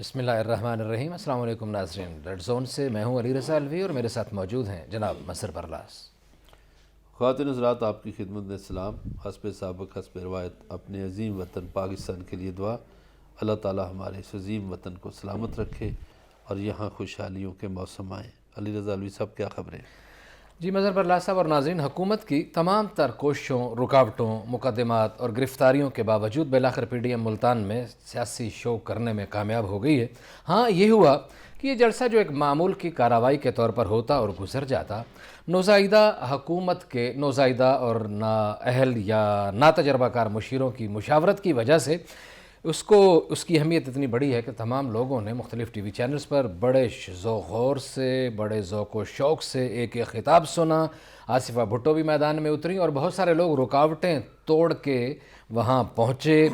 بسم اللہ الرحمن الرحیم۔ السلام علیکم ناظرین، ریڈ زون سے میں ہوں علی رضا الوی اور میرے ساتھ موجود ہیں جناب مظہر برلاس۔ خواتین حضرات، آپ کی خدمت میں سلام۔ حسب سابق حسب روایت اپنے عظیم وطن پاکستان کے لیے دعا۔ اللہ تعالی ہمارے اس عظیم وطن کو سلامت رکھے اور یہاں خوشحالیوں کے موسم آئیں۔ علی رضا الوی صاحب، کیا خبریں؟ جی مظہر برلاس صاحب اور ناظرین، حکومت کی تمام تر کوششوں، رکاوٹوں، مقدمات اور گرفتاریوں کے باوجود بالآخر پی ڈی ایم ملتان میں سیاسی شو کرنے میں کامیاب ہو گئی ہے۔ ہاں، یہ ہوا کہ یہ جلسہ جو ایک معمول کی کارروائی کے طور پر ہوتا اور گزر جاتا، نوزائیدہ حکومت کے نوزائیدہ اور نااہل یا ناتجربہ کار مشیروں کی مشاورت کی وجہ سے اس کی اہمیت اتنی بڑی ہے کہ تمام لوگوں نے مختلف ٹی وی چینلز پر بڑے ذوق غور سے، بڑے ذوق و شوق سے ایک ایک خطاب سنا۔ آصفہ بھٹو بھی میدان میں اتری اور بہت سارے لوگ رکاوٹیں توڑ کے وہاں پہنچے۔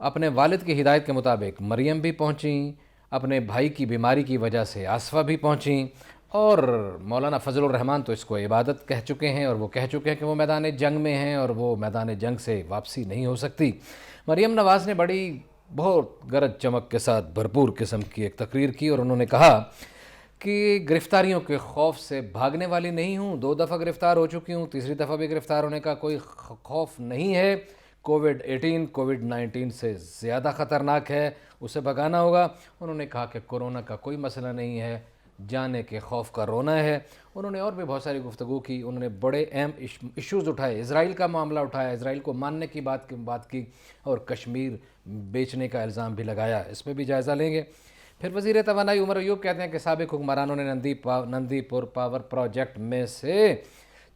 اپنے والد کی ہدایت کے مطابق مریم بھی پہنچیں، اپنے بھائی کی بیماری کی وجہ سے آصفہ بھی پہنچیں، اور مولانا فضل الرحمان تو اس کو عبادت کہہ چکے ہیں اور وہ کہہ چکے ہیں کہ وہ میدان جنگ میں ہیں اور وہ میدان جنگ سے واپسی نہیں ہو سکتی۔ مریم نواز نے بڑی بہت گرج چمک کے ساتھ بھرپور قسم کی ایک تقریر کی اور انہوں نے کہا کہ گرفتاریوں کے خوف سے بھاگنے والی نہیں ہوں، 2 دفعہ گرفتار ہو چکی ہوں، تیسری دفعہ بھی گرفتار ہونے کا کوئی خوف نہیں ہے۔ کووڈ-19 سے زیادہ خطرناک ہے، اسے بھگانا ہوگا۔ انہوں نے کہا کہ کورونا کا کوئی مسئلہ نہیں ہے، جانے کے خوف کا رونا ہے۔ انہوں نے اور بھی بہت ساری گفتگو کی، انہوں نے بڑے اہم ایشوز اٹھائے، اسرائیل کا معاملہ اٹھایا، اسرائیل کو ماننے کی بات کی اور کشمیر بیچنے کا الزام بھی لگایا، اس پہ بھی جائزہ لیں گے۔ پھر وزیر توانائی عمر ایوب کہتے ہیں کہ سابق حکمرانوں نے نندی پور پاور پروجیکٹ میں سے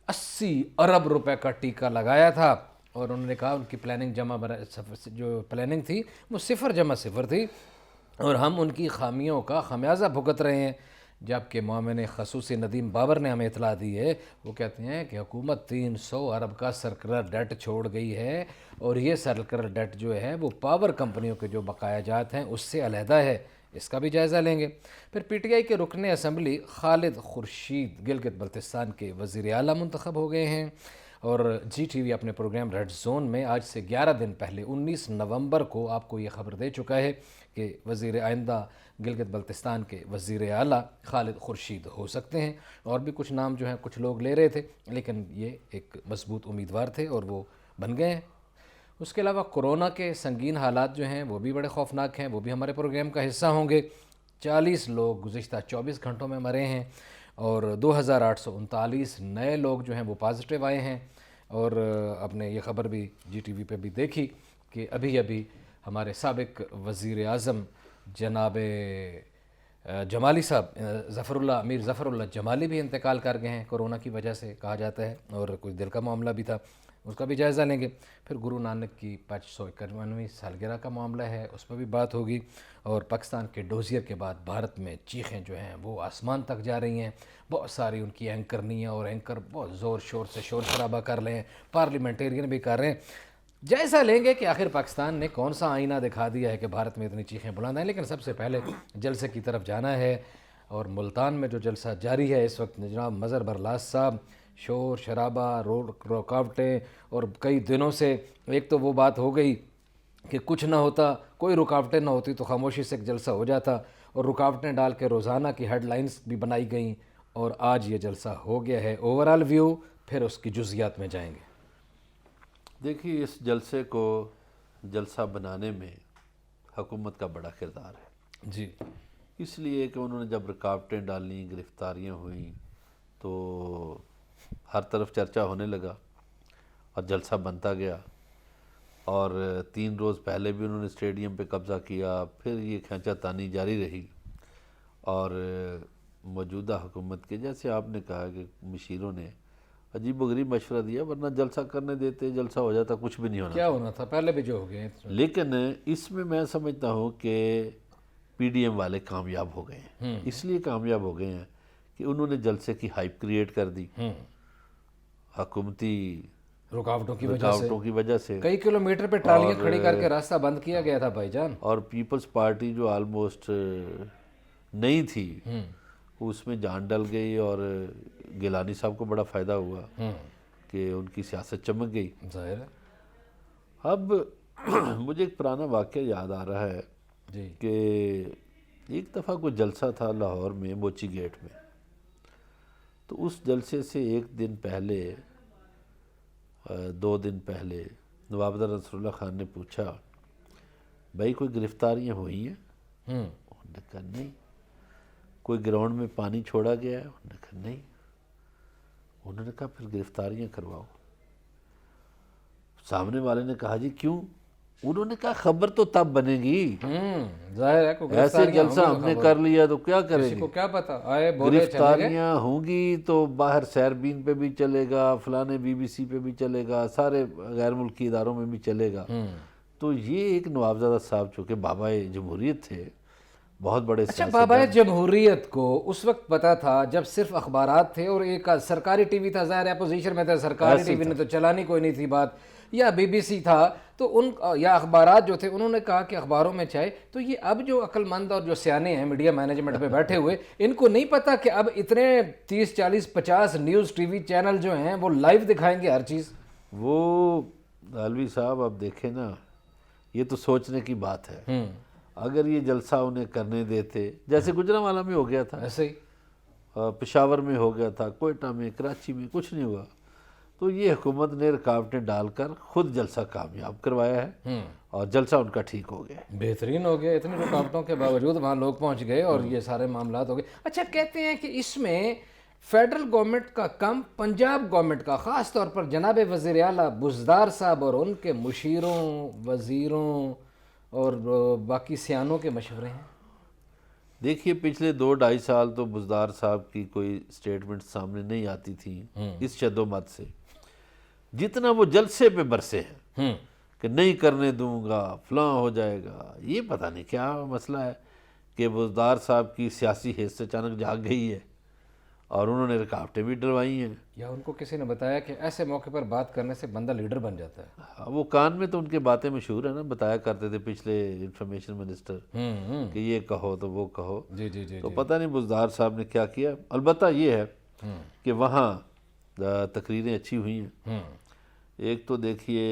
80 ارب روپے کا ٹیکہ لگایا تھا اور انہوں نے کہا ان کی پلاننگ تھی وہ 0.0 تھی اور ہم ان کی خامیوں کا خمیازہ بھگت رہے ہیں۔ جبکہ معاون خصوصی ندیم بابر نے ہمیں اطلاع دی ہے، وہ کہتے ہیں کہ حکومت 300 ارب کا سرکلر ڈیٹ چھوڑ گئی ہے اور یہ سرکلر ڈیٹ جو ہے وہ پاور کمپنیوں کے جو بقایا جات ہیں اس سے علیحدہ ہے، اس کا بھی جائزہ لیں گے۔ پھر پی ٹی آئی کے رکن اسمبلی خالد خورشید گلگت بلتستان کے وزیر اعلیٰ منتخب ہو گئے ہیں اور جی ٹی وی اپنے پروگرام ریڈ زون میں آج سے 11 دن پہلے 19 نومبر کو آپ کو یہ خبر دے چکا ہے کہ وزیر آئندہ گلگت بلتستان کے وزیر اعلیٰ خالد خورشید ہو سکتے ہیں۔ اور بھی کچھ نام جو ہیں کچھ لوگ لے رہے تھے، لیکن یہ ایک مضبوط امیدوار تھے اور وہ بن گئے ہیں۔ اس کے علاوہ کورونا کے سنگین حالات جو ہیں وہ بھی بڑے خوفناک ہیں، وہ بھی ہمارے پروگرام کا حصہ ہوں گے۔ 40 لوگ گزشتہ 24 گھنٹوں میں مرے ہیں اور 2839 نئے لوگ جو ہیں وہ پازیٹیو آئے ہیں۔ اور اپنے یہ خبر بھی جی ٹی وی پہ بھی دیکھی کہ ابھی ہمارے سابق وزیر اعظم جناب جمالی صاحب امیر ظفر اللہ جمالی بھی انتقال کر گئے ہیں کورونا کی وجہ سے، کہا جاتا ہے، اور کچھ دل کا معاملہ بھی تھا، اس کا بھی جائزہ لیں گے۔ پھر گرو نانک کی 551ویں سالگرہ کا معاملہ ہے، اس پر بھی بات ہوگی۔ اور پاکستان کے ڈوزیئر کے بعد بھارت میں چیخیں جو ہیں وہ آسمان تک جا رہی ہیں، بہت ساری ان کی اینکرنیاں اور اینکر بہت زور شور سے شور شرابہ کر رہے ہیں، پارلیمنٹیرین بھی کر رہے ہیں۔ جائزہ لیں گے کہ آخر پاکستان نے کون سا آئینہ دکھا دیا ہے کہ بھارت میں اتنی چیخیں بلند ہیں۔ لیکن سب سے پہلے جلسے کی طرف جانا ہے اور ملتان میں جو جلسہ جاری ہے اس وقت، جناب مظہر برلاس صاحب، شور شرابہ، رکاوٹیں، اور کئی دنوں سے ایک تو وہ بات ہو گئی کہ کچھ نہ ہوتا، کوئی رکاوٹیں نہ ہوتی تو خاموشی سے ایک جلسہ ہو جاتا، اور رکاوٹیں ڈال کے روزانہ کی ہیڈ لائنز بھی بنائی گئیں، اور آج یہ جلسہ ہو گیا ہے۔ اوورال ویو، پھر اس کی جزیات میں جائیں گے۔ دیکھیے، اس جلسے کو جلسہ بنانے میں حکومت کا بڑا کردار ہے، جی، اس لیے کہ انہوں نے جب رکاوٹیں ڈالیں، گرفتاریاں ہوئیں، تو ہر طرف چرچا ہونے لگا اور جلسہ بنتا گیا۔ اور 3 روز پہلے بھی انہوں نے اسٹیڈیم پہ قبضہ کیا، پھر یہ کھینچا تانی جاری رہی، اور موجودہ حکومت کے جیسے آپ نے کہا کہ مشیروں نے عجیب و غریب مشورہ دیا، ورنہ جلسہ کرنے دیتے، جلسہ ہو جاتا، کچھ بھی نہیں ہونا۔ کیا ہونا تھا، پہلے بھی جو ہو گئے ہیں۔ لیکن اس میں سمجھتا ہوں کہ پی ڈی ایم والے کامیاب ہو گئے ہیں، اس لیے کامیاب ہو گئے ہیں کہ انہوں نے جلسے کی ہائپ کریٹ کر دی، حکومتی رکاوٹوں کی وجہ سے کئی کلومیٹر پہ ٹرالیاں کھڑی کر کے راستہ بند کیا گیا تھا بھائی جان۔ اور پیپلز پارٹی جو آلموسٹ نہیں تھی، اس میں جان ڈل گئی، اور گیلانی صاحب کو بڑا فائدہ ہوا کہ ان کی سیاست چمک گئی۔ ظاہر ہے۔ اب مجھے ایک پرانا واقعہ یاد آ رہا ہے جی، کہ ایک دفعہ کوئی جلسہ تھا لاہور میں موچی گیٹ میں، تو اس جلسے سے ایک دن پہلے 2 دن پہلے نوابدار نصر اللہ خان نے پوچھا بھائی کوئی گرفتاریاں ہوئی ہیں؟ انہوں نے کہا نہیں۔ کوئی گراؤنڈ میں پانی چھوڑا گیا ہے؟ انہوں نے کہا نہیں۔ انہوں نے کہا پھر گرفتاریاں کرواؤ۔ سامنے والے نے کہا جی کیوں؟ انہوں نے کہا خبر تو تب بنے گی، ظاہر ہے کوئی ایسے جلسہ ہم نے کر لیا تو کیا کریں کسی گے؟ کو کیا پتا، آئے بولے چلے گئے۔ گرفتاریاں ہوں گی تو باہر سیربین پہ بھی چلے گا، فلانے BBC پہ بھی چلے گا، سارے غیر ملکی اداروں میں بھی چلے گا۔ تو یہ ایک نوابزادہ صاحب چونکہ بابا جمہوریت تھے، بہت بڑے اچھا، بابا جمہوریت کو اس وقت پتا تھا جب صرف اخبارات تھے اور ایک سرکاری ٹی وی تھا، ظاہر ہے اپوزیشن میں تھا، سرکاری ٹی وی نے تو چلانی کوئی نہیں تھی بات، یا BBC تھا، تو ان یا اخبارات جو تھے انہوں نے کہا کہ اخباروں میں چاہے، تو یہ اب جو عقل مند اور جو سیانے ہیں میڈیا مینجمنٹ پہ بیٹھے ہوئے، ان کو نہیں پتا کہ اب اتنے 30 40 50 نیوز ٹی وی چینل جو ہیں وہ لائیو دکھائیں گے ہر چیز؟ وہ علوی صاحب اب دیکھیں نا، یہ تو سوچنے کی بات ہے۔ اگر یہ جلسہ انہیں کرنے دیتے، جیسے گجرانوالہ میں ہو گیا تھا، ایسے ہی پشاور میں ہو گیا تھا، کوئٹہ میں، کراچی میں، کچھ نہیں ہوا، تو یہ حکومت نے رکاوٹیں ڈال کر خود جلسہ کامیاب کروایا ہے اور جلسہ ان کا ٹھیک ہو گیا۔ بہترین ہو گیا، اتنی رکاوٹوں کے باوجود وہاں لوگ پہنچ گئے اور یہ سارے معاملات ہو گئے۔ اچھا، کہتے ہیں کہ اس میں فیڈرل گورنمنٹ کا کم پنجاب گورنمنٹ کا، خاص طور پر جناب وزیر اعلیٰ بزدار صاحب اور ان کے مشیروں، وزیروں اور باقی سیانوں کے مشورے ہیں۔ دیکھیے پچھلے 2-2.5 سال تو بزدار صاحب کی کوئی سٹیٹمنٹ سامنے نہیں آتی تھی اس شد و مت سے، جتنا وہ جلسے پہ برسے ہیں کہ نہیں کرنے دوں گا، فلاں ہو جائے گا۔ یہ پتہ نہیں کیا مسئلہ ہے کہ بزدار صاحب کی سیاسی حیثیت اچانک جاگ گئی ہے اور انہوں نے رکاوٹیں بھی ڈلوائی ہیں۔ یا ان کو کسی نے بتایا کہ ایسے موقع پر بات کرنے سے بندہ لیڈر بن جاتا ہے؟ وہ کان میں تو ان کے باتیں مشہور ہیں نا، بتایا کرتے تھے پچھلے انفارمیشن منسٹر کہ یہ کہو تو وہ کہو۔ جی جی جی تو پتہ نہیں بزدار صاحب نے کیا کیا۔ البتہ یہ ہے کہ وہاں تقریریں اچھی ہوئی ہیں۔ ایک تو دیکھیے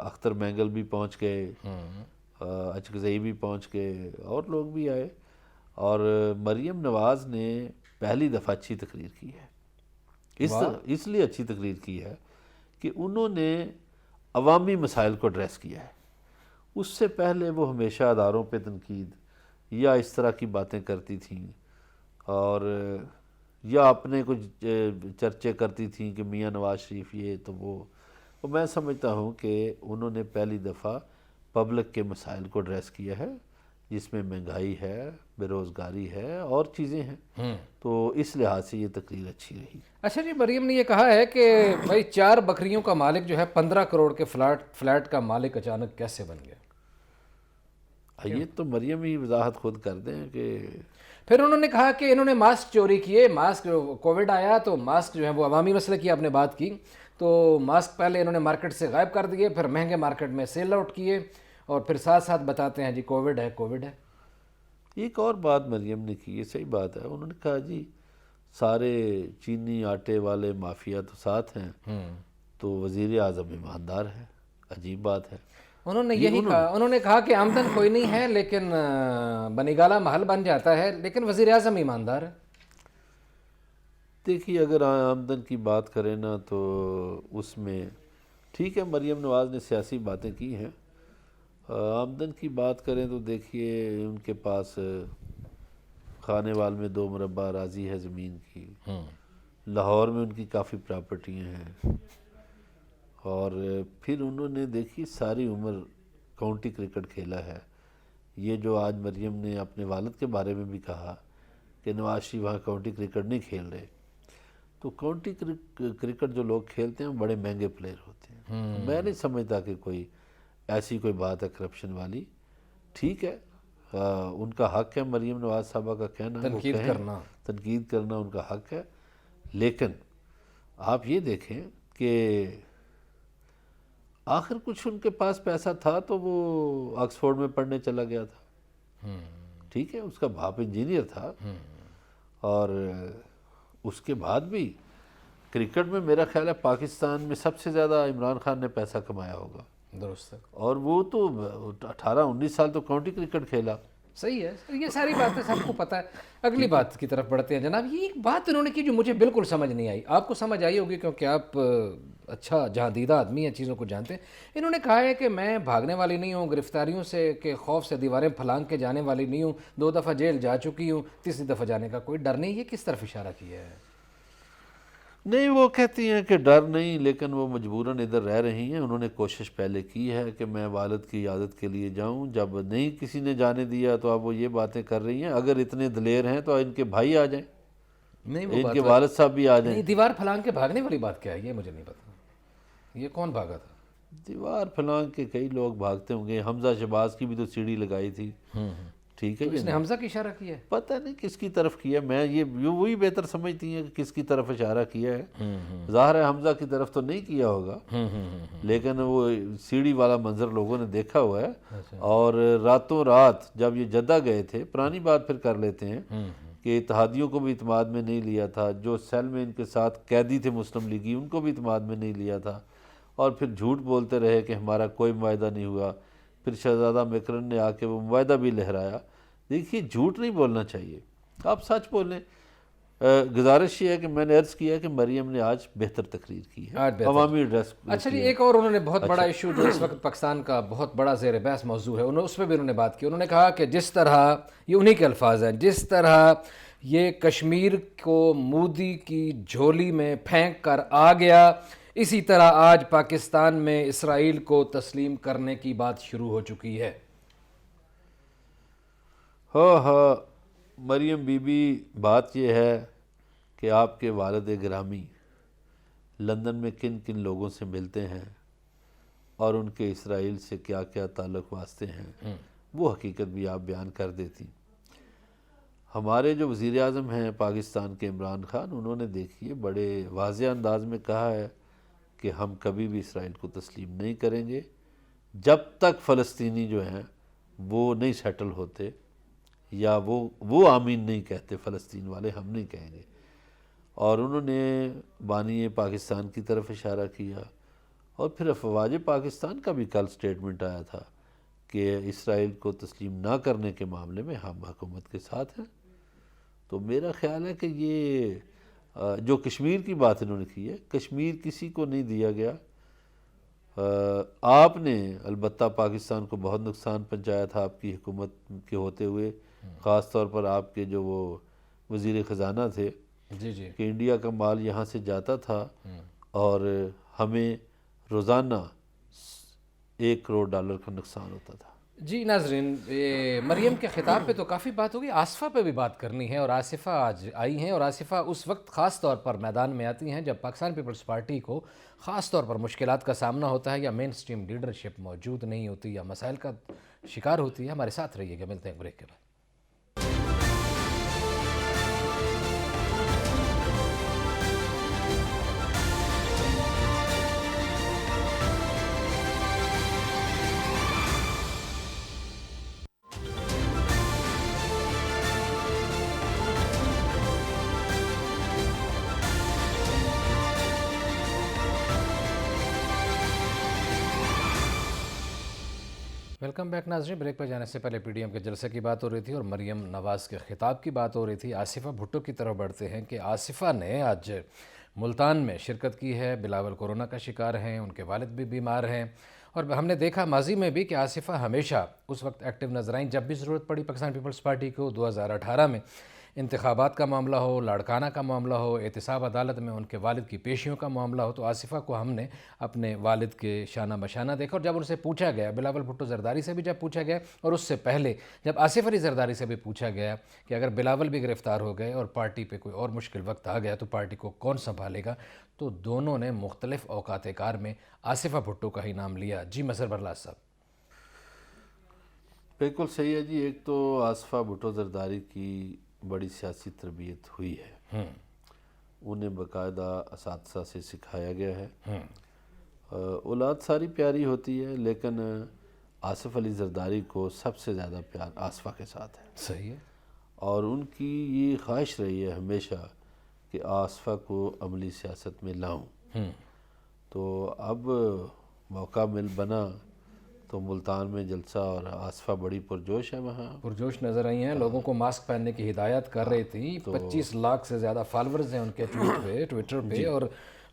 اختر مینگل بھی پہنچ گئے، اچکزئی بھی پہنچ گئے، اور لوگ بھی آئے، اور مریم نواز نے پہلی دفعہ اچھی تقریر کی ہے۔ اس لیے اچھی تقریر کی ہے کہ انہوں نے عوامی مسائل کو ایڈریس کیا ہے۔ اس سے پہلے وہ ہمیشہ اداروں پہ تنقید یا اس طرح کی باتیں کرتی تھیں، اور یا اپنے کچھ چرچے کرتی تھیں کہ میاں نواز شریف یہ تو وہ میں سمجھتا ہوں کہ انہوں نے پہلی دفعہ پبلک کے مسائل کو ایڈریس کیا ہے، جس میں مہنگائی ہے، بے روزگاری ہے اور چیزیں ہیں، تو اس لحاظ سے یہ تقریر اچھی رہی۔ اچھا جی، مریم نے یہ کہا ہے کہ بھائی 4 بکریوں کا مالک جو ہے 15 کروڑ کے فلیٹ کا مالک اچانک کیسے بن گیا؟ یہ تو مریم ہی وضاحت خود کر دیں کہ پھر انہوں نے کہا کہ انہوں نے ماسک چوری کیے، ماسک کووڈ آیا تو ماسک جو ہے وہ عوامی مسئلے کی آپ نے بات کی، تو ماسک پہلے انہوں نے مارکیٹ سے غائب کر دیے، پھر مہنگے مارکیٹ میں سیل آؤٹ کیے، اور پھر ساتھ ساتھ بتاتے ہیں جی کووڈ ہے کووڈ ہے۔ ایک اور بات مریم نے کی، یہ صحیح بات ہے، انہوں نے کہا جی سارے چینی آٹے والے مافیا تو ساتھ ہیں تو وزیر اعظم ایماندار ہے۔ عجیب بات ہے۔ انہوں نے یہی کہا، انہوں نے کہا کہ آمدن کوئی نہیں ہے لیکن بنیگالہ محل بن جاتا ہے، لیکن وزیر اعظم ایماندار ہے۔ دیکھیے اگر آمدن کی بات کریں نا تو اس میں ٹھیک ہے، مریم نواز نے سیاسی باتیں کی ہیں۔ آمدن کی بات کریں تو دیکھیے ان کے پاس خانے وال میں 2 مربع اراضی ہے زمین کی، لاہور میں ان کی کافی پراپرٹیاں ہیں، اور پھر انہوں نے دیکھی ساری عمر کاؤنٹی کرکٹ کھیلا ہے۔ یہ جو آج مریم نے اپنے والد کے بارے میں بھی کہا کہ نواز شریف وہاں کاؤنٹی کرکٹ نہیں کھیل رہے، تو کاؤنٹی کرکٹ جو لوگ کھیلتے ہیں وہ بڑے مہنگے پلیئر ہوتے ہیں۔ میں نہیں سمجھتا کہ کوئی ایسی کوئی بات ہے کرپشن والی۔ ٹھیک ہے، ان کا حق ہے مریم نواز صاحبہ کا کہنا، تنقید کرنا، تنقید کرنا ان کا حق ہے، لیکن آپ یہ دیکھیں کہ آخر کچھ ان کے پاس پیسہ تھا تو وہ آکسفورڈ میں پڑھنے چلا گیا تھا۔ ٹھیک ہے، اس کا باپ انجینئر تھا، اور اس کے بعد بھی کرکٹ میں میرا خیال ہے پاکستان میں سب سے زیادہ عمران خان نے پیسہ کمایا ہوگا، درست ہے۔ اور وہ تو 18-19 سال تو کاؤنٹی کرکٹ کھیلا۔ صحیح ہے، یہ ساری باتیں سب کو پتہ ہے. اگلی بات کی طرف بڑھتے ہیں جناب. یہ ایک بات انہوں نے کی جو مجھے بالکل سمجھ نہیں آئی. آپ کو سمجھ آئی ہوگی کیونکہ آپ اچھا جہاں دیدہ آدمی ہیں، چیزوں کو جانتے ہیں. انہوں نے کہا ہے کہ میں بھاگنے والی نہیں ہوں، گرفتاریوں سے کے خوف سے دیواریں پھلانگ کے جانے والی نہیں ہوں، 2 دفعہ جیل جا چکی ہوں، تیسری دفعہ جانے کا کوئی ڈر نہیں. یہ کس طرف اشارہ کیا ہے؟ نہیں، وہ کہتی ہیں کہ ڈر نہیں، لیکن وہ مجبوراً ادھر رہ رہی ہیں. انہوں نے کوشش پہلے کی ہے کہ میں والد کی عیادت کے لیے جاؤں، جب نہیں کسی نے جانے دیا تو اب وہ یہ باتیں کر رہی ہیں. اگر اتنے دلیر ہیں تو ان کے بھائی آ جائیں، نہیں وہ ان بات کے والد صاحب بھی آ جائیں. نہیں، دیوار پھلانگ کے بھاگنے والی بات کیا ہے یہ مجھے نہیں پتا. یہ کون بھاگا تھا؟ دیوار پھلانگ کے کئی لوگ بھاگتے ہوں گے. حمزہ شہباز کی بھی تو سیڑھی لگائی تھی. ٹھیک ہے تو اس نے حمزہ کی اشارہ کیا ہے؟ پتہ نہیں کس کی طرف کیا. میں یہ وہی بہتر سمجھتی ہیں کہ کس کی طرف اشارہ کیا ہے. ظاہر ہے حمزہ کی طرف تو نہیں کیا ہوگا، لیکن وہ سیڑھی والا منظر لوگوں نے دیکھا ہوا ہے. اور راتوں رات جب یہ جدہ گئے تھے، پرانی بات پھر کر لیتے ہیں کہ اتحادیوں کو بھی اعتماد میں نہیں لیا تھا، جو سیل میں ان کے ساتھ قیدی تھے مسلم لیگی ان کو بھی اعتماد میں نہیں لیا تھا، اور پھر جھوٹ بولتے رہے کہ ہمارا کوئی معاہدہ نہیں ہوا. پھر شہزادہ میکرن نے آ کے وہ معاہدہ بھی لہرایا. دیکھیے، جھوٹ نہیں بولنا چاہیے، آپ سچ بولیں. گزارش یہ ہے کہ میں نے عرض کیا کہ مریم نے آج بہتر تقریر کی ہے، آج بہتر. عوامی ایڈریس. اچھا جی، ایک اور انہوں نے بہت بڑا ایشو جو اس وقت پاکستان کا بہت بڑا زیر بحث موضوع ہے، اس پہ بھی انہوں نے بات کی. انہوں نے کہا کہ جس طرح یہ انہی کے الفاظ ہیں، جس طرح یہ کشمیر کو مودی کی جھولی میں پھینک کر آ گیا، اسی طرح آج پاکستان میں اسرائیل کو تسلیم کرنے کی بات شروع ہو چکی ہے. ہاں، مریم بی بی، بات یہ ہے کہ آپ کے والد گرامی لندن میں کن کن لوگوں سے ملتے ہیں اور ان کے اسرائیل سے کیا کیا تعلق واسطے ہیں، وہ حقیقت بھی آپ بیان کر دیتی. ہمارے جو وزیر اعظم ہیں پاکستان کے عمران خان، انہوں نے دیکھیے بڑے واضح انداز میں کہا ہے کہ ہم کبھی بھی اسرائیل کو تسلیم نہیں کریں گے جب تک فلسطینی جو ہیں وہ نہیں سیٹل ہوتے، یا وہ آمین نہیں کہتے. فلسطین والے ہم نہیں کہیں گے. اور انہوں نے بانی پاکستان کی طرف اشارہ کیا، اور پھر افواج پاکستان کا بھی کل سٹیٹمنٹ آیا تھا کہ اسرائیل کو تسلیم نہ کرنے کے معاملے میں ہم حکومت کے ساتھ ہیں. تو میرا خیال ہے کہ یہ جو کشمیر کی بات انہوں نے کی ہے، کشمیر کسی کو نہیں دیا گیا. آپ نے البتہ پاکستان کو بہت نقصان پہنچایا تھا آپ کی حکومت کے ہوتے ہوئے، خاص طور پر آپ کے جو وہ وزیر خزانہ تھے، جی کہ انڈیا کا مال یہاں سے جاتا تھا اور ہمیں روزانہ $1 کروڑ کا نقصان ہوتا تھا. جی ناظرین، مریم کے خطاب پہ تو کافی بات ہوگی، آصفہ پہ بھی بات کرنی ہے. اور آصفہ آج آئی ہیں، اور آصفہ اس وقت خاص طور پر میدان میں آتی ہیں جب پاکستان پیپلز پارٹی کو خاص طور پر مشکلات کا سامنا ہوتا ہے، یا مین سٹریم لیڈرشپ موجود نہیں ہوتی، یا مسائل کا شکار ہوتی ہے. ہمارے ساتھ رہیے گا، ملتے ہیں بریک کے بعد. ویلکم بیک ناظرین. بریک پہ جانے سے پہلے پی ڈی ایم کے جلسے کی بات ہو رہی تھی اور مریم نواز کے خطاب کی بات ہو رہی تھی. آصفہ بھٹو کی طرف بڑھتے ہیں کہ آصفہ نے آج ملتان میں شرکت کی ہے. بلاول کورونا کا شکار ہیں، ان کے والد بھی بیمار ہیں، اور ہم نے دیکھا ماضی میں بھی کہ آصفہ ہمیشہ اس وقت ایکٹیو نظر آئیں جب بھی ضرورت پڑی پاکستان پیپلز پارٹی کو. 2018 میں انتخابات کا معاملہ ہو، لاڑکانہ کا معاملہ ہو، احتساب عدالت میں ان کے والد کی پیشیوں کا معاملہ ہو، تو آصفہ کو ہم نے اپنے والد کے شانہ بشانہ دیکھا. اور جب ان سے پوچھا گیا، بلاول بھٹو زرداری سے بھی جب پوچھا گیا، اور اس سے پہلے جب آصف علی زرداری سے بھی پوچھا گیا کہ اگر بلاول بھی گرفتار ہو گئے اور پارٹی پہ کوئی اور مشکل وقت آ گیا تو پارٹی کو کون سنبھالے گا، تو دونوں نے مختلف اوقات کار میں آصفہ بھٹو کا ہی نام لیا. جی مسر برلاس صاحب. بالکل صحیح ہے جی. ایک تو آصفہ بھٹو زرداری کی بڑی سیاسی تربیت ہوئی ہے، انہیں باقاعدہ اساتذہ سے سکھایا گیا ہے. اولاد ساری پیاری ہوتی ہے، لیکن آصف علی زرداری کو سب سے زیادہ پیار آصفہ کے ساتھ ہے. صحیح ہے. اور ان کی یہ خواہش رہی ہے ہمیشہ کہ آصفہ کو عملی سیاست میں لاؤں. تو اب موقع بنا تو ملتان میں جلسہ اور آصفہ بڑی پرجوش ہے وہاں. پرجوش نظر آئی ہیں, لوگوں کو ماسک پہننے کی ہدایت کر رہی تھیں. 25 لاکھ سے زیادہ فالورز ہیں ان کے ٹویٹر پہ, اور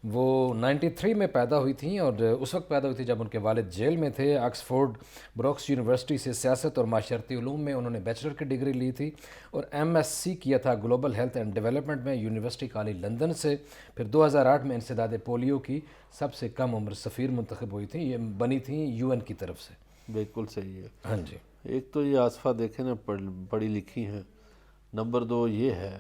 وہ 93 میں پیدا ہوئی تھیں, اور اس وقت پیدا ہوئی تھی جب ان کے والد جیل میں تھے. آکسفورڈ بروکس یونیورسٹی سے سیاست اور معاشرتی علوم میں انہوں نے بیچلر کی ڈگری لی تھی, اور MS کیا تھا گلوبل ہیلتھ اینڈ ڈیولپمنٹ میں یونیورسٹی کالج لندن سے. پھر 2008 میں انسداد پولیو کی سب سے کم عمر سفیر منتخب ہوئی تھیں, یہ بنی تھیں UN کی طرف سے. بالکل صحیح ہے. ہاں جی. ایک تو یہ آصفہ دیکھیں نا, پڑھی لکھی ہیں. نمبر 2 یہ ہے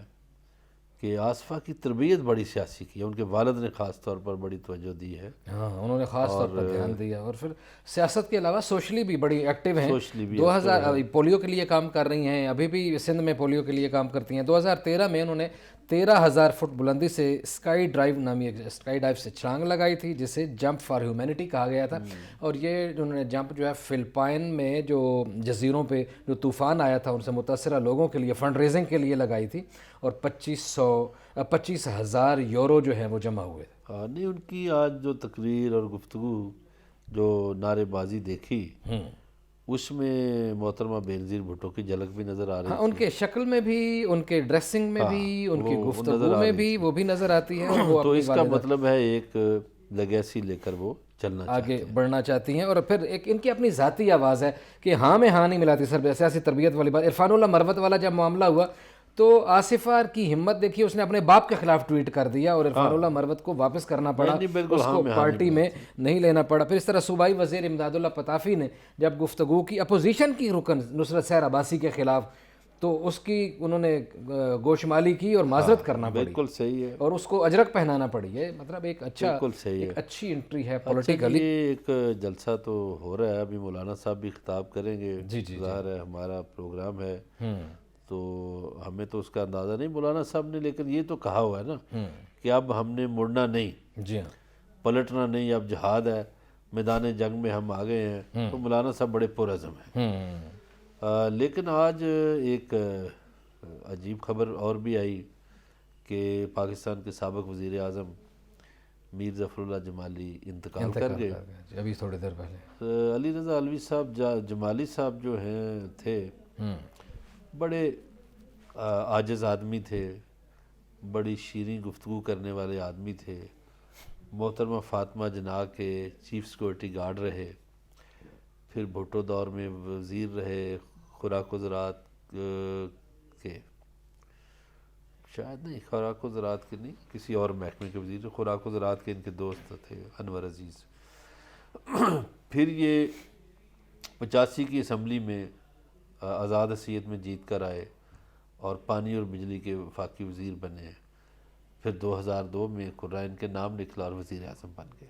کہ آصفہ کی تربیت بڑی سیاسی کی ہے, ان کے والد نے خاص طور پر بڑی توجہ دی ہے. ہاں, انہوں نے خاص طور پر دھیان دیا, اور پھر سیاست کے علاوہ سوشلی بھی بڑی ایکٹیو ہیں. سوشلی بھی 2000 پولیو کے لیے کام کر رہی ہیں, ابھی بھی سندھ میں پولیو کے لیے کام کرتی ہیں. 2013 میں انہوں نے 13,000 فٹ بلندی سے اسکائی ڈائیو سے چھلانگ لگائی تھی, جسے جمپ فار ہیومینٹی کہا گیا تھا. اور یہ انہوں نے جمپ جو ہے فلپائن میں جو جزیروں پہ جو طوفان آیا تھا ان سے متاثرہ لوگوں کے لیے فنڈ ریزنگ کے لیے لگائی تھی, اور 25,000 یورو جو ہیں وہ جمع ہوئے. نہیں, ان کی آج جو تقریر اور گفتگو جو نعرے بازی دیکھی, اس میں محترمہ بینظیر بھٹو کی جھلک بھی نظر آ رہی. ہاں, ان کے شکل میں بھی, ان کے ڈریسنگ میں بھی, ان کی گفتگو میں بھی وہ بھی نظر آتی ہے. وہ تو اس کا مطلب ہے ایک لیگیسی لے کر وہ چلنا آگے بڑھنا چاہتی ہیں. اور پھر ایک ان کی اپنی ذاتی آواز ہے کہ ہاں میں ہاں نہیں ملاتی. سیاسی تربیت والی بات. عرفان اللہ مروت والا جب معاملہ ہوا تو آصفہ کی ہمت دیکھی, اس نے اپنے باپ کے خلاف ٹویٹ کر دیا, اور عرفان اللہ مروت کو واپس کرنا پڑا, اس کو پارٹی میں نہیں لینا پڑا. پھر اس طرح صوبائی وزیر امداد اللہ پتافی نے جب گفتگو کی اپوزیشن کی رکن نصرت سحر عباسی کے خلاف, تو اس کی انہوں نے گوشمالی کی اور معذرت کرنا پڑی. بالکل صحیح ہے, اور اس کو اجرک پہنانا پڑی. ہے مطلب ایک اچھی انٹری ہے پولیٹیکلی. ایک جلسہ تو ہو رہا ہے, ابھی مولانا صاحب بھی خطاب کریں گے. ظاہر ہے ہمارا پروگرام ہے تو ہمیں تو اس کا اندازہ نہیں مولانا صاحب نے, لیکن یہ تو کہا ہوا ہے نا کہ اب ہم نے مڑنا نہیں, جی ہاں, پلٹنا نہیں, اب جہاد ہے, میدان جنگ میں ہم آ گئے ہیں. تو مولانا صاحب بڑے پرعزم ہیں. لیکن آج ایک عجیب خبر اور بھی آئی کہ پاکستان کے سابق وزیر اعظم میر ظفر اللہ جمالی انتقال کر گئے. ابھی تھوڑی دیر پہلے علی رضا علوی صاحب جمالی صاحب جو ہیں تھے, بڑے عاجز آدمی تھے, بڑی شیریں گفتگو کرنے والے آدمی تھے. محترمہ فاطمہ جناح کے چیف سیکورٹی گارڈ رہے, پھر بھٹو دور میں وزیر رہے خوراک و زراعت کے, شاید نہیں خوراک و زراعت کے نہیں, کسی اور محکمے کے وزیر, خوراک و زراعت کے ان کے دوست تھے انور عزیز. پھر یہ 85 کی اسمبلی میں آزاد حیثیت میں جیت کر آئے اور پانی اور بجلی کے وفاقی وزیر بنے. پھر 2002 میں قرآن کے نام نکلا اور وزیر اعظم بن گئے.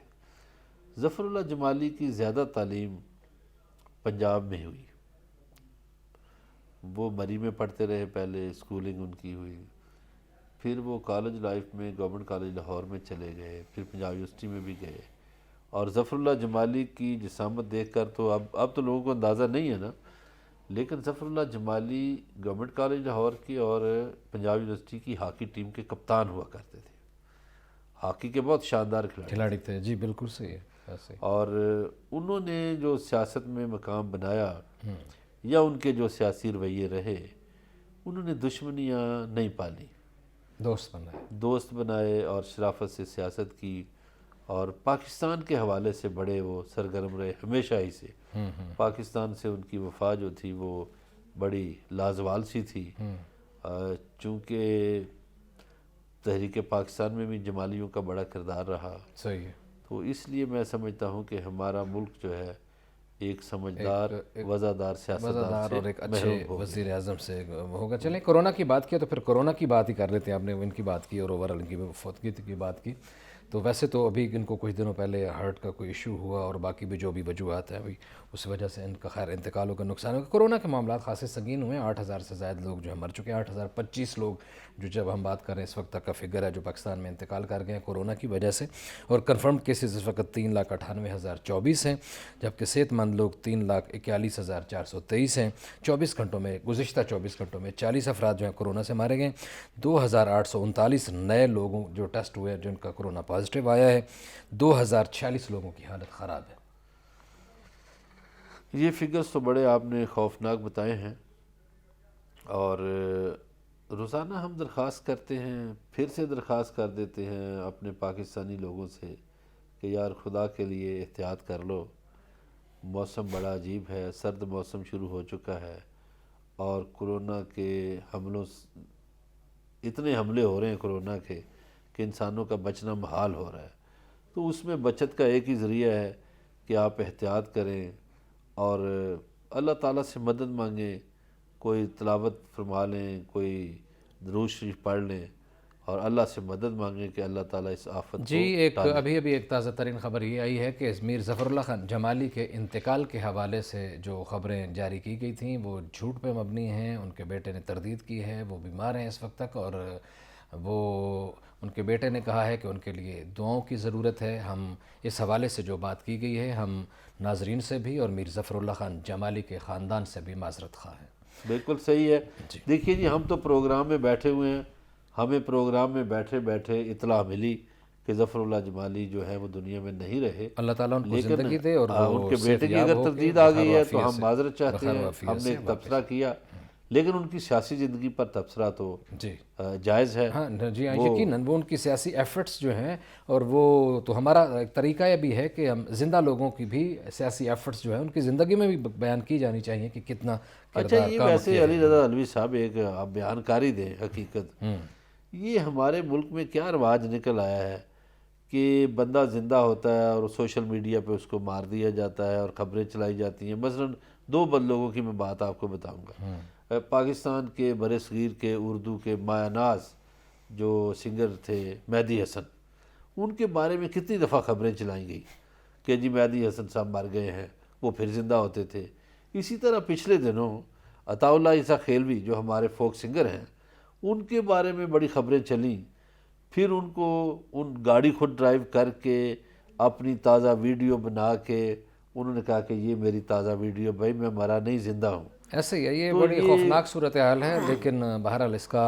ظفر اللہ جمالی کی زیادہ تعلیم پنجاب میں ہوئی. وہ مری میں پڑھتے رہے, پہلے اسکولنگ ان کی ہوئی, پھر وہ کالج لائف میں گورنمنٹ کالج لاہور میں چلے گئے, پھر پنجاب یونیورسٹی میں بھی گئے. اور ظفر اللہ جمالی کی جسامت دیکھ کر تو اب تو لوگوں کو اندازہ نہیں ہے نا, لیکن ظفر اللہ جمالی گورنمنٹ کالج لاہور کی اور پنجاب یونیورسٹی کی ہاکی ٹیم کے کپتان ہوا کرتے تھے. ہاکی کے بہت شاندار کھلاڑی تھے. جی بالکل صحیح ہے. اور انہوں نے جو سیاست میں مقام بنایا یا ان کے جو سیاسی رویے رہے, انہوں نے دشمنیاں نہیں پالی, دوست بنائے اور شرافت سے سیاست کی. اور پاکستان کے حوالے سے بڑے وہ سرگرم رہے ہمیشہ ہی سے. پاکستان سے ان کی وفا جو تھی وہ بڑی لازوال سی تھی, چونکہ تحریک پاکستان میں بھی جمالیوں کا بڑا کردار رہا. صحیح ہے. تو اس لیے میں سمجھتا ہوں کہ ہمارا ملک جو ہے ایک سمجھدار وزادار سیاستدان اور ایک اچھے وزیر اعظم سے ہوگا. چلیں کورونا کی بات کی تو پھر کورونا کی بات ہی کر لیتے ہیں. آپ نے ان کی بات کی اور اوورآل ان کی فوتگی کی بات کی. تو ویسے تو ابھی ان کو کچھ دنوں پہلے ہارٹ کا کوئی ایشو ہوا اور باقی بھی جو بھی وجوہات ہیں ابھی اس وجہ سے ان کا خیر انتقالوں کا نقصان ہوا. کورونا کے معاملات خاصے سنگین ہوئے ہیں. 8,000 سے زائد لوگ جو ہیں مر چکے ہیں. 8,025 لوگ جو جب ہم بات کر رہے ہیں اس وقت تک کا فگر ہے جو پاکستان میں انتقال کر گئے ہیں کورونا کی وجہ سے. اور کنفرمڈ کیسز اس وقت 3,98,024 ہیں, جبکہ صحت مند لوگ 3,41,423 ہیں. 24 گھنٹوں میں گزشتہ 24 گھنٹوں میں 40 افراد جو ہیں کورونا سے مارے گئے. 2,839 نئے لوگوں جو ٹیسٹ ہوئے جن کا کورونا پازیٹیو آیا ہے. 2,046 لوگوں کی حالت خراب ہے. یہ فگرز تو بڑے آپ نے خوفناک بتائے ہیں، اور روزانہ ہم درخواست کرتے ہیں، پھر سے درخواست کر دیتے ہیں اپنے پاکستانی لوگوں سے کہ یار خدا کے لیے احتیاط کر لو، موسم بڑا عجیب ہے، سرد موسم شروع ہو چکا ہے، اور کرونا کے حملوں اتنے حملے ہو رہے ہیں کرونا کے کہ انسانوں کا بچنا محال ہو رہا ہے۔ تو اس میں بچت کا ایک ہی ذریعہ ہے کہ آپ احتیاط کریں اور اللہ تعالیٰ سے مدد مانگیں، کوئی تلاوت فرما لیں، کوئی درود شریف پڑھ لیں اور اللہ سے مدد مانگیں کہ اللہ تعالیٰ اس آفت جی، کو ایک ٹالے۔ ابھی ایک تازہ ترین خبر یہ آئی ہے کہ میر ظفر اللہ خان جمالی کے انتقال کے حوالے سے جو خبریں جاری کی گئی تھیں وہ جھوٹ پہ مبنی ہیں۔ ان کے بیٹے نے تردید کی ہے، وہ بیمار ہیں اس وقت تک، اور وہ ان کے بیٹے نے کہا ہے کہ ان کے لیے دعاؤں کی ضرورت ہے۔ ہم اس حوالے سے جو بات کی گئی ہے، ہم ناظرین سے بھی اور میر ظفر اللہ خان جمالی کے خاندان سے بھی معذرت خواہ ہیں۔ بالکل صحیح ہے۔ دیکھیے جی، ہم تو پروگرام میں بیٹھے ہوئے ہیں، ہمیں پروگرام میں بیٹھے بیٹھے اطلاع ملی کہ ظفر اللہ جمالی جو ہے وہ دنیا میں نہیں رہے، اللہ تعالیٰ ان کو لیکن زندگی دے اور وہ ان کے بیٹے کی صحت یاب اگر ہو کے تردید آ گئی ہے بخیر تو ہم وعافیت سے- معذرت چاہتے بخیر ہیں۔ وعافیت ہم نے سے ایک تبصرہ کیا، لیکن ان کی سیاسی زندگی پر تبصرہ تو جی جائز ہے۔ ہاں جی ہاں، یقیناً وہ ان کی سیاسی ایفرٹس جو ہیں، اور وہ تو ہمارا ایک طریقہ یہ بھی ہے کہ ہم زندہ لوگوں کی بھی سیاسی ایفرٹس جو ہیں ان کی زندگی میں بھی بیان کی جانی چاہیے کہ کتنا اچھا، کردار یہ کام ویسے کیا علی رضا علوی صاحب ایک آپ بیان کاری دیں حقیقت، یہ ہمارے ملک میں کیا رواج نکل آیا ہے کہ بندہ زندہ ہوتا ہے اور سوشل میڈیا پہ اس کو مار دیا جاتا ہے اور خبریں چلائی جاتی ہیں۔ مثلاً دو لوگوں کی میں بات آپ کو بتاؤں گا۔ پاکستان کے بر صغیر کے اردو کے مایہ ناز جو سنگر تھے مہدی حسن، ان کے بارے میں کتنی دفعہ خبریں چلائیں گئی کہ جی مہدی حسن صاحب مر گئے ہیں، وہ پھر زندہ ہوتے تھے۔ اسی طرح پچھلے دنوں عطا اللہ عیسیٰ خیلوی جو ہمارے فوک سنگر ہیں، ان کے بارے میں بڑی خبریں چلیں، پھر ان کو ان گاڑی خود ڈرائیو کر کے اپنی تازہ ویڈیو بنا کے انہوں نے کہا کہ یہ میری تازہ ویڈیو، بھائی میں مرا نہیں، زندہ ہوں۔ ایسے ہی ہے، یہ تو بڑی خوفناک صورتحال ہے، لیکن بہرحال اس کا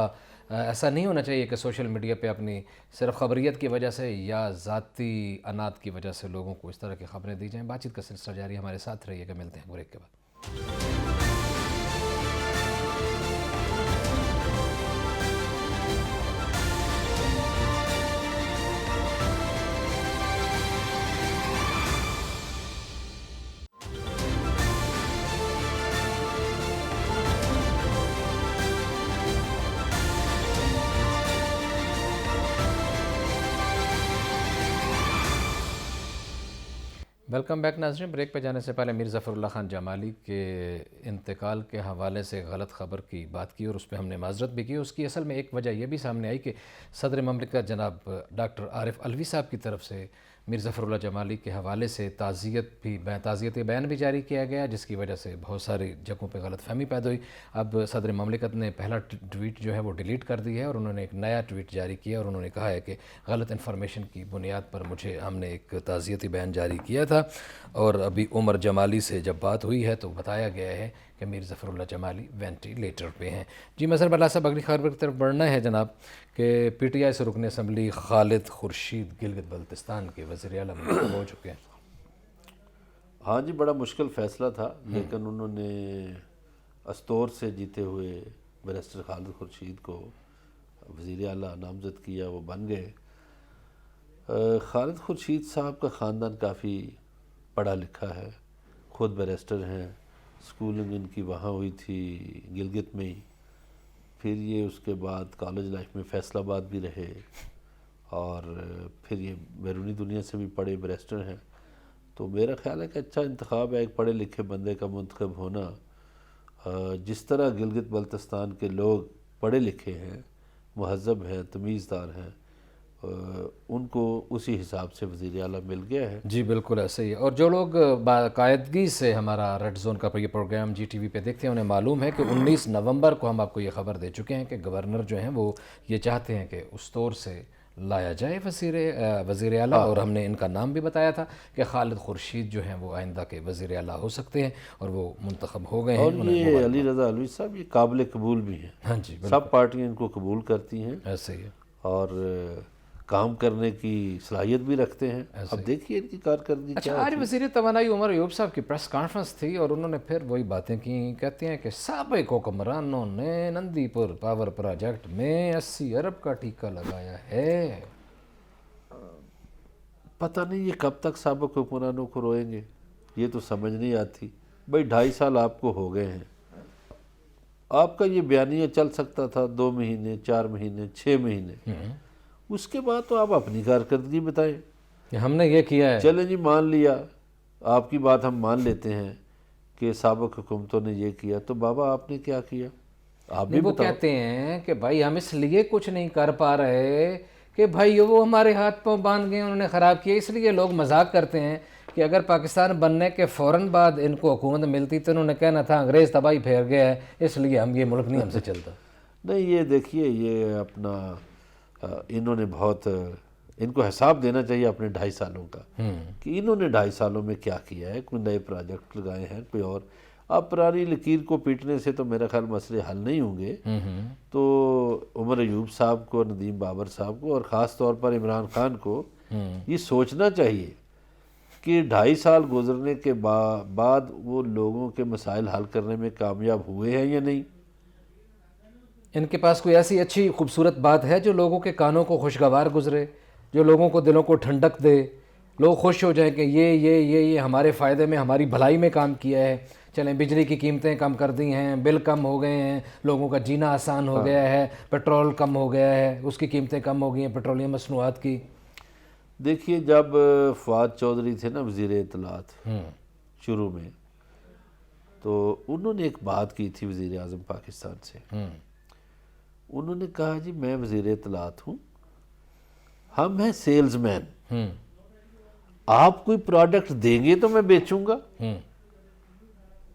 ایسا نہیں ہونا چاہیے کہ سوشل میڈیا پہ اپنی صرف خبریت کی وجہ سے یا ذاتی انات کی وجہ سے لوگوں کو اس طرح کی خبریں دی جائیں۔ بات چیت کا سلسلہ جاری، ہمارے ساتھ رہیے گا، ملتے ہیں بریک کے بعد۔ ویلکم بیک ناظرین، بریک پہ جانے سے پہلے میر ظفر اللہ خان جمالی کے انتقال کے حوالے سے غلط خبر کی بات کی اور اس پہ ہم نے معذرت بھی کی۔ اس کی اصل میں ایک وجہ یہ بھی سامنے آئی کہ صدر مملکت جناب ڈاکٹر عارف علوی صاحب کی طرف سے میر ظفر اللہ جمالی کے حوالے سے تعزیتی بیان بھی جاری کیا گیا، جس کی وجہ سے بہت ساری جگہوں پہ غلط فہمی پیدا ہوئی۔ اب صدر مملکت نے پہلا ٹویٹ جو ہے وہ ڈیلیٹ کر دی ہے اور انہوں نے ایک نیا ٹویٹ جاری کیا اور انہوں نے کہا ہے کہ غلط انفارمیشن کی بنیاد پر ہم نے ایک تعزیتی بیان جاری کیا تھا، اور ابھی عمر جمالی سے جب بات ہوئی ہے تو بتایا گیا ہے کہ میر ظفر اللہ جمالی وینٹیلیٹر پہ ہیں۔ جی مظہر بلّہ صاحب، اگلی خبر کی طرف بڑھنا ہے جناب کہ پی ٹی آئی سے رکن اسمبلی خالد خورشید گلگت بلتستان کے وزیر اعلیٰ منتخب ہو چکے ہیں۔ ہاں جی، بڑا مشکل فیصلہ تھا، لیکن انہوں نے استور سے جیتے ہوئے بیرسٹر خالد خورشید کو وزیر اعلیٰ نامزد کیا، وہ بن گئے۔ خالد خورشید صاحب کا خاندان کافی پڑھا لکھا ہے، خود بیرسٹر ہیں، سکولنگ ان کی وہاں ہوئی تھی گلگت میں ہی، پھر یہ اس کے بعد کالج لائف میں فیصل آباد بھی رہے، اور پھر یہ بیرونی دنیا سے بھی پڑھے بیرسٹر ہیں۔ تو میرا خیال ہے کہ اچھا انتخاب ہے ایک پڑھے لکھے بندے کا منتخب ہونا۔ جس طرح گلگت بلتستان کے لوگ پڑھے لکھے ہیں، مہذب ہیں، تمیزدار ہیں، ان کو اسی حساب سے وزیر اعلیٰ مل گیا ہے۔ جی بالکل ایسے ہی ہے، اور جو لوگ باقاعدگی سے ہمارا ریڈ زون کا یہ پروگرام جی ٹی وی پہ دیکھتے ہیں انہیں معلوم ہے کہ 19 نومبر کو ہم آپ کو یہ خبر دے چکے ہیں کہ گورنر جو ہیں وہ یہ چاہتے ہیں کہ استور سے لایا جائے وزیر اعلیٰ، اور ہم نے ان کا نام بھی بتایا تھا کہ خالد خورشید جو ہیں وہ آئندہ کے وزیر اعلیٰ ہو سکتے ہیں، اور وہ منتخب ہو گئے ہیں۔ اور یہ علی رضا علوی صاحب یہ قابل قبول بھی ہیں، ہاں جی سب پارٹیاں ان کو قبول کرتی ہیں، ایسے ہی ہے۔ اور کام کرنے کی صلاحیت بھی رکھتے ہیں. اب دیکھیے ان کی کارکردگی اچھا کیا. آج وزیر توانائی عمر ایوب صاحب کی پریس کانفرنس تھی اور انہوں نے پھر وہی باتیں کی. کہتے ہیں کہ سابق حکمرانوں نے نندی پور پاور پروجیکٹ میں 80 ارب کا ٹیکہ لگایا ہے. پتہ نہیں یہ کب تک سابق حکمرانوں کو روئیں گے, یہ تو سمجھ نہیں آتی. بھائی 2.5 سال آپ کو ہو گئے ہیں, آپ کا یہ بیانیہ چل سکتا تھا 2 مہینے 4 مہینے 6 مہینے, اس کے بعد تو آپ اپنی کارکردگی بتائیں کہ ہم نے یہ کیا ہے. چلیں جی مان لیا, آپ کی بات ہم مان لیتے ہیں کہ سابق حکومتوں نے یہ کیا, تو بابا آپ نے کیا کیا آپ بھی وہ کہتے ہیں کہ بھائی ہم اس لیے کچھ نہیں کر پا رہے کہ بھائی وہ ہمارے ہاتھ پاؤں باندھ گئے, انہوں نے خراب کیا. اس لیے لوگ مذاق کرتے ہیں کہ اگر پاکستان بننے کے فوراً بعد ان کو حکومت ملتی تو انہوں نے کہنا تھا انگریز تباہی پھیر گیا ہے, اس لیے ہم یہ ملک نہیں ہم سے چلتا. نہیں یہ دیکھیے یہ اپنا انہوں نے بہت, ان کو حساب دینا چاہیے اپنے 2.5 سالوں کا کہ انہوں نے 2.5 سالوں میں کیا کیا ہے. کوئی نئے پروجیکٹ لگائے ہیں کوئی اور. اب پرانی لکیر کو پیٹنے سے تو میرا خیال مسئلے حل نہیں ہوں گے. تو عمر ایوب صاحب کو, ندیم بابر صاحب کو, اور خاص طور پر عمران خان کو یہ سوچنا چاہیے کہ 2.5 سال گزرنے کے بعد وہ لوگوں کے مسائل حل کرنے میں کامیاب ہوئے ہیں یا نہیں. ان کے پاس کوئی ایسی اچھی خوبصورت بات ہے جو لوگوں کے کانوں کو خوشگوار گزرے, جو لوگوں کو دلوں کو ٹھنڈک دے, لوگ خوش ہو جائیں کہ یہ ہمارے فائدے میں ہماری بھلائی میں کام کیا ہے. چلیں بجلی کی قیمتیں کم کر دی ہیں, بل کم ہو گئے ہیں, لوگوں کا جینا آسان ہو گیا ہے, پیٹرول کم ہو گیا ہے, اس کی قیمتیں کم ہو گئی ہیں پیٹرولیم مصنوعات کی. دیکھیے جب فواد چودھری تھے نا وزیر اطلاعات شروع میں, تو انہوں نے ایک بات کی تھی وزیر اعظم پاکستان سے. انہوں نے کہا جی میں وزیر اطلاعات ہوں, ہم ہیں سیلز مین, آپ کوئی پروڈکٹ دیں گے تو میں بیچوں گا,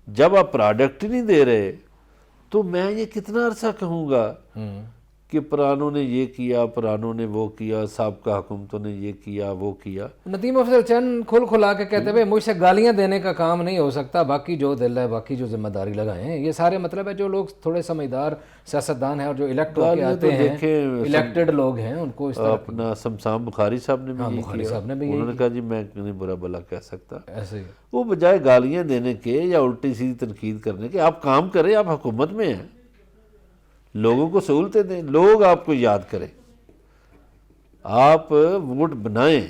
جب آپ پروڈکٹ ہی نہیں دے رہے تو میں یہ کتنا عرصہ کہوں گا کہ پرانوں نے یہ کیا, پرانوں نے وہ کیا, سابقہ حکومتوں نے یہ کیا وہ کیا. ندیم افضل چند کھلا کے کہتے ہوئے مجھ سے گالیاں دینے کا کام نہیں ہو سکتا, باقی جو دل ہے باقی جو ذمہ داری لگائیں. یہ سارے مطلب ہے جو لوگ تھوڑے سمجھدار سیاستدان ہیں اور جو الیکٹ ہو کے آتے ہیں, الیکٹڈ لوگ ہیں, ان کو اس طرح اپنا سمسام بخاری صاحب نے بھی بخاری یہ صاحب نے بھی کیا. انہوں نے کہا جی میں نہیں برا بلا کہہ سکتا. ایسے ہی وہ بجائے گالیاں دینے کے یا الٹی سیدھی تنقید کرنے کے آپ کام کریں, آپ حکومت میں ہیں, لوگوں کو سہولتیں دیں, لوگ آپ کو یاد کریں, آپ ووٹ بنائیں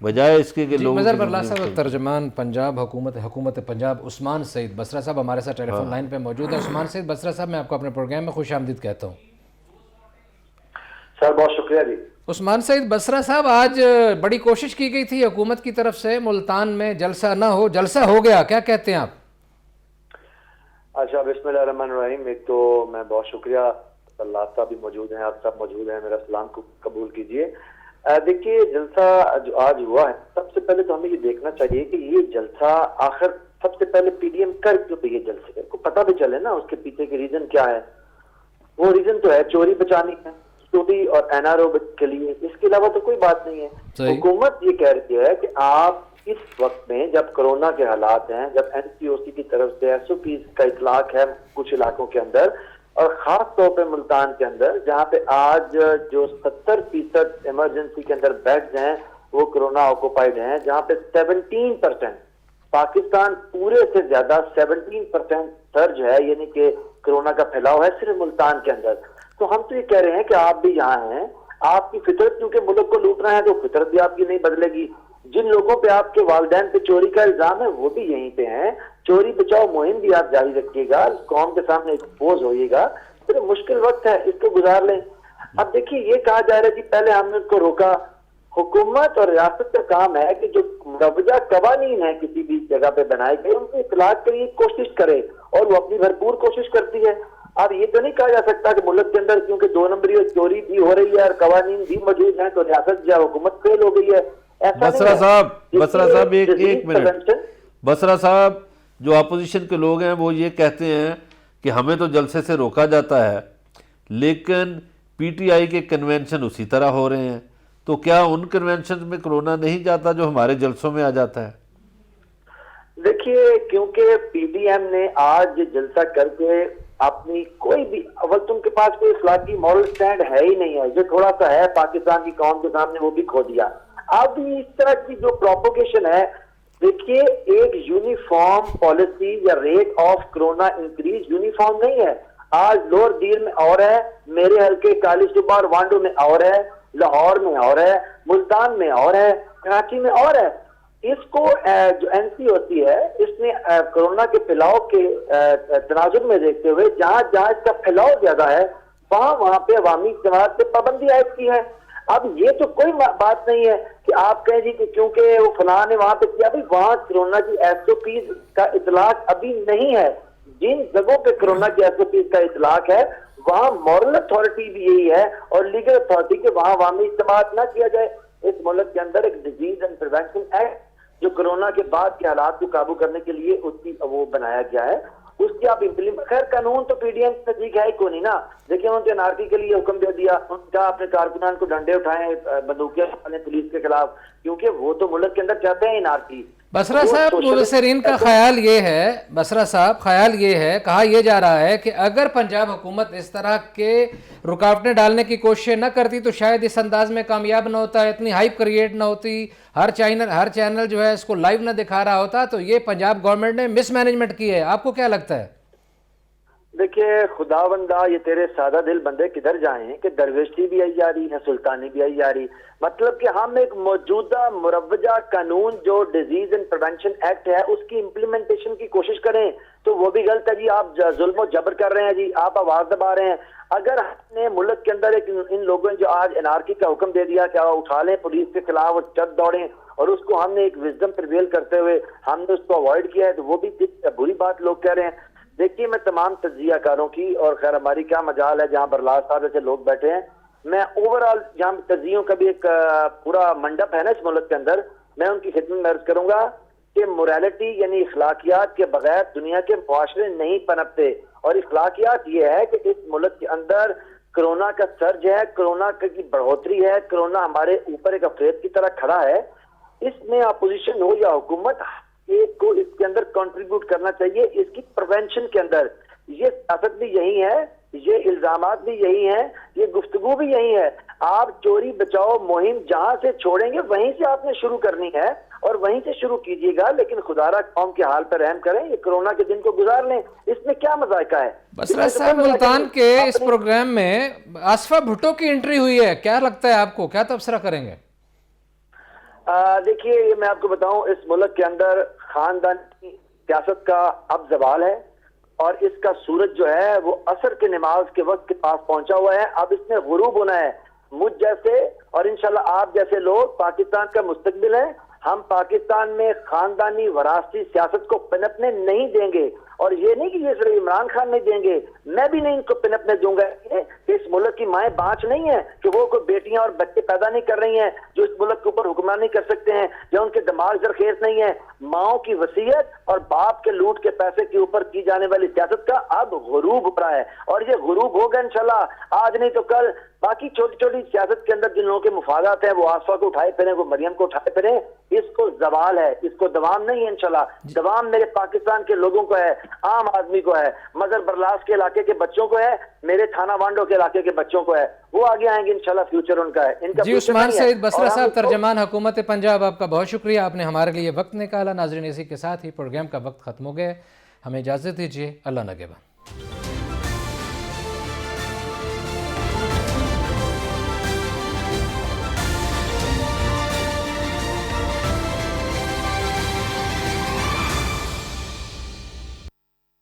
بجائے اس کے کہ لوگ. مظہر برلا صاحب ترجمان پنجاب حکومت پنجاب عثمان سعید بصرہ صاحب ہمارے ساتھ ٹیلی فون لائن پہ موجود ہے. عثمان سعید بصرہ صاحب میں آپ کو اپنے پروگرام میں خوش آمدید کہتا ہوں. سر بہت شکریہ جی. عثمان سعید بصرہ صاحب آج بڑی کوشش کی گئی تھی حکومت کی طرف سے ملتان میں جلسہ نہ ہو, جلسہ ہو گیا, کیا کہتے ہیں آپ؟ اچھا بسم اللہ الرحمن الرحیم. ایک تو میں بہت شکریہ, اللہ صاحب بھی موجود ہیں, آپ سب موجود ہیں, میرا سلام کو قبول کیجئے. دیکھیے جلسہ جو آج ہوا ہے, سب سے پہلے تو ہمیں یہ دیکھنا چاہیے کہ یہ جلسہ آخر سب سے پہلے پی ڈی ایم کر کیوں پہ یہ جلسے کو پتہ بھی چلے نا اس کے پیچھے کے ریزن کیا ہے. وہ ریزن تو ہے چوری بچانی ہے, چوری اور این آر او کے لیے, اس کے علاوہ تو کوئی بات نہیں ہے. حکومت یہ کہہ رہی ہے کہ آپ اس وقت میں جب کرونا کے حالات ہیں, جب این سی او سی کی طرف سے ایس او پیز کا اطلاق ہے کچھ علاقوں کے اندر, اور خاص طور پہ ملتان کے اندر جہاں پہ آج جو 70% ایمرجنسی کے اندر بیڈز ہیں وہ کرونا آکوپائڈ ہیں, جہاں پہ 17% پاکستان پورے سے زیادہ 17% سرج ہے, یعنی کہ کرونا کا پھیلاؤ ہے صرف ملتان کے اندر. تو ہم تو یہ کہہ رہے ہیں کہ آپ بھی یہاں ہیں, آپ کی فطرت کیونکہ ملک کو لوٹ رہے ہیں تو فطرت بھی آپ کی نہیں بدلے گی. جن لوگوں پہ آپ کے والدین پہ چوری کا الزام ہے وہ بھی یہیں پہ ہیں, چوری بچاؤ مہم بھی آپ جاری رکھیے گا, قوم کے سامنے ایکسپوز ہوئیے گا. پھر مشکل وقت ہے, اس کو گزار لیں. اب دیکھیے یہ کہا جا رہا ہے کہ پہلے ہم نے اس کو روکا. حکومت اور ریاست کا کام ہے کہ جو مروجہ قوانین ہیں کسی بھی جگہ پہ بنائے گئے ان کی اطلاع کے لیے کوشش کرے, اور وہ اپنی بھرپور کوشش کرتی ہے. اب یہ تو نہیں کہا جا سکتا کہ ملک کے اندر کیونکہ 2 نمبری اور چوری بھی ہو رہی ہے اور قوانین بھی موجود ہیں تو ریاست یا حکومت فیل ہو گئی ہے. بصرہ صاحب ایک منٹ. بصرہ صاحب جو اپوزیشن کے لوگ ہیں وہ یہ کہتے ہیں کہ ہمیں تو جلسے سے روکا جاتا ہے لیکن پی ٹی آئی کے کنونشن اسی طرح ہو رہے ہیں, تو کیا ان کنونشن میں کرونا نہیں جاتا جو ہمارے جلسوں میں آ جاتا ہے؟ دیکھیے کیونکہ پی ڈی ایم نے آج جلسہ کر کے اپنی کوئی بھی اول تو ان کے پاس کوئی اخلاقی مورل سٹینڈ ہے ہی نہیں ہے، جو تھوڑا سا ہے پاکستان کی قوم کے سامنے وہ بھی کھو دیا۔ اب اس طرح کی جو پروپوگیشن ہے، دیکھیے ایک یونیفارم پالیسی یا rate of corona increase uniform نہیں ہے۔ آج لوور دیر میں اور ہے، میرے حلقے کالی شبار وانڈو میں اور ہے، لاہور میں اور ہے، ملتان میں اور ہے، کراچی میں اور ہے۔ اس کو جو این سی ہوتی ہے، اس نے کرونا کے پھیلاؤ کے تناظر میں دیکھتے ہوئے جہاں جہاں اس کا پھیلاؤ زیادہ ہے وہاں پہ عوامی اجتماعات پہ پابندی عائد کی ہے۔ اب یہ تو کوئی بات نہیں ہے کہ آپ کہیں جی کہ کیونکہ وہ فلاں نے وہاں پہ کیا، بھی وہاں کرونا کی ایس او پیز کا اطلاق ابھی نہیں ہے۔ جن جگہوں پہ کرونا کی ایس او پیز کا اطلاق ہے وہاں مورل اتھارٹی بھی یہی ہے اور لیگل اتھارٹی کہ وہاں عوامی اجتماعات نہ کیا جائے۔ اس ملک کے اندر ایک ڈیزیز اینڈ پریونشن ایکٹ جو کرونا کے بعد کے حالات کو قابو کرنے کے لیے اس کی وہ بنایا گیا ہے، اس کی آپ خیر قانون تو پی ڈی ایم نزدیک ہے ہی کو نہیں نا۔ دیکھیں انہوں نے انارکی کے لیے حکم دے دیا، ان کا اپنے کارکنان کو ڈنڈے اٹھائیں بندوقیں پولیس کے خلاف، کیونکہ وہ تو ملک کے اندر چاہتے ہیں انارکی۔ بسرا صاحب، مبصرین کا خیال یہ ہے، بسرا صاحب خیال یہ ہے، کہا یہ جا رہا ہے کہ اگر پنجاب حکومت اس طرح کے رکاوٹیں ڈالنے کی کوششیں نہ کرتی تو شاید اس انداز میں کامیاب نہ ہوتا، اتنی ہائپ کریٹ نہ ہوتی، ہر چینل جو ہے اس کو لائیو نہ دکھا رہا ہوتا، تو یہ پنجاب گورنمنٹ نے مس مینجمنٹ کی ہے۔ آپ کو کیا لگتا ہے؟ دیکھیے خدا بندہ، یہ تیرے سادہ دل بندے کدھر جائیں کہ درویشی بھی آئی جا رہی ہے، سلطانی بھی آئی جا رہی، مطلب کہ ہم ایک موجودہ مروجہ قانون جو ڈیزیز اینڈ پریونشن ایکٹ ہے اس کی امپلیمنٹیشن کی کوشش کریں تو وہ بھی غلط ہے جی۔ آپ ظلم و جبر کر رہے ہیں جی، آپ آواز دبا رہے ہیں۔ اگر ہم نے ملک کے اندر ان لوگوں نے جو آج انارکی کا حکم دے دیا کہ اٹھا لیں پولیس کے خلاف اور چل دوڑیں، اور اس کو ہم نے ایک وزڈم پریویل کرتے ہوئے ہم نے اس کو اوائڈ کیا ہے، تو وہ بھی بری بات لوگ کہہ رہے ہیں۔ دیکھیے میں تمام تجزیہ کاروں کی، اور خیر ہماری کیا مجال ہے جہاں برلاس صاحب جیسے لوگ بیٹھے ہیں، میں اوورآل جہاں تجزیوں کا بھی ایک پورا منڈپ ہے نا اس ملک کے اندر، میں ان کی خدمت میں عرض کروں گا کہ موریلٹی یعنی اخلاقیات کے بغیر دنیا کے معاشرے نہیں پنپتے، اور اخلاقیات یہ ہے کہ اس ملک کے اندر کرونا کا سرج ہے، کرونا کی بڑھوتری ہے، کرونا ہمارے اوپر ایک افریب کی طرح کھڑا ہے۔ اس میں اپوزیشن ہو یا حکومت، ایک کو اس کے اندر کنٹریبیوٹ کرنا چاہیے اس کی پریونشن کے اندر۔ یہ سیاست بھی یہی ہے، یہ الزامات بھی یہی ہیں، یہ گفتگو بھی یہی ہے۔ آپ چوری بچاؤ مہم جہاں سے چھوڑیں گے وہیں سے آپ نے شروع کرنی ہے اور وہیں سے شروع کیجیے گا، لیکن خدا را قوم کے حال پر رحم کریں، یہ کرونا کے دن کو گزار لیں، اس میں کیا مذائقہ ہے؟ بسرا صاحب، ملتان کے اس پروگرام میں آصفہ بھٹو کی انٹری ہوئی ہے، کیا لگتا ہے آپ کو، کیا تبصرہ کریں گے؟ دیکھیے یہ میں آپ کو بتاؤں، اس ملک کے اندر خاندانی سیاست کا اب زوال ہے، اور اس کا سورج جو ہے وہ عصر کے نماز کے وقت کے پاس پہنچا ہوا ہے، اب اس میں غروب ہونا ہے۔ مجھ جیسے اور انشاءاللہ آپ جیسے لوگ پاکستان کا مستقبل ہیں، ہم پاکستان میں خاندانی وراثتی سیاست کو پنپنے نہیں دیں گے، اور یہ نہیں کہ یہ صرف عمران خان نہیں دیں گے، میں بھی نہیں ان کو پنپنے دوں گا۔ کہ اس ملک کی مائیں بانچ نہیں ہیں کہ وہ کوئی بیٹیاں اور بچے پیدا نہیں کر رہی ہیں جو اس ملک کے اوپر حکمرانی کر سکتے ہیں، یا ان کے دماغ زرخیز نہیں ہے۔ ماؤں کی وصیت اور باپ کے لوٹ کے پیسے کے اوپر کی جانے والی سیاست کا اب غروب ہو رہا ہے، اور یہ غروب ہوگا انشاءاللہ، آج نہیں تو کل۔ باقی چھوٹی چھوٹی سیاست کے اندر جن لوگوں کے مفادات ہیں وہ آصفہ کو اٹھائے پھریں، وہ مریم کو اٹھائے پھریں، اس کو زوال ہے، اس کو دوام نہیں ہے انشاءاللہ۔ دوام میرے پاکستان کے لوگوں کو ہے، عام آدمی کو ہے، مظہر برلاس کے علاقے کے بچوں کو ہے، میرے تھانہ وانڈو کے علاقے کے بچوں کو ہے، وہ آگے آئیں گے انشاءاللہ، فیوچر ان کا ہے، ان کا جی عثمان سعید بسرا صاحب، اور ترجمان حکومت پنجاب، آپ کا بہت شکریہ، آپ نے ہمارے لیے وقت نکالا۔ ناظرین اسی کے ساتھ ہی پروگرام کا وقت ختم ہو گیا، ہمیں اجازت دیجیے، اللہ نگہبان۔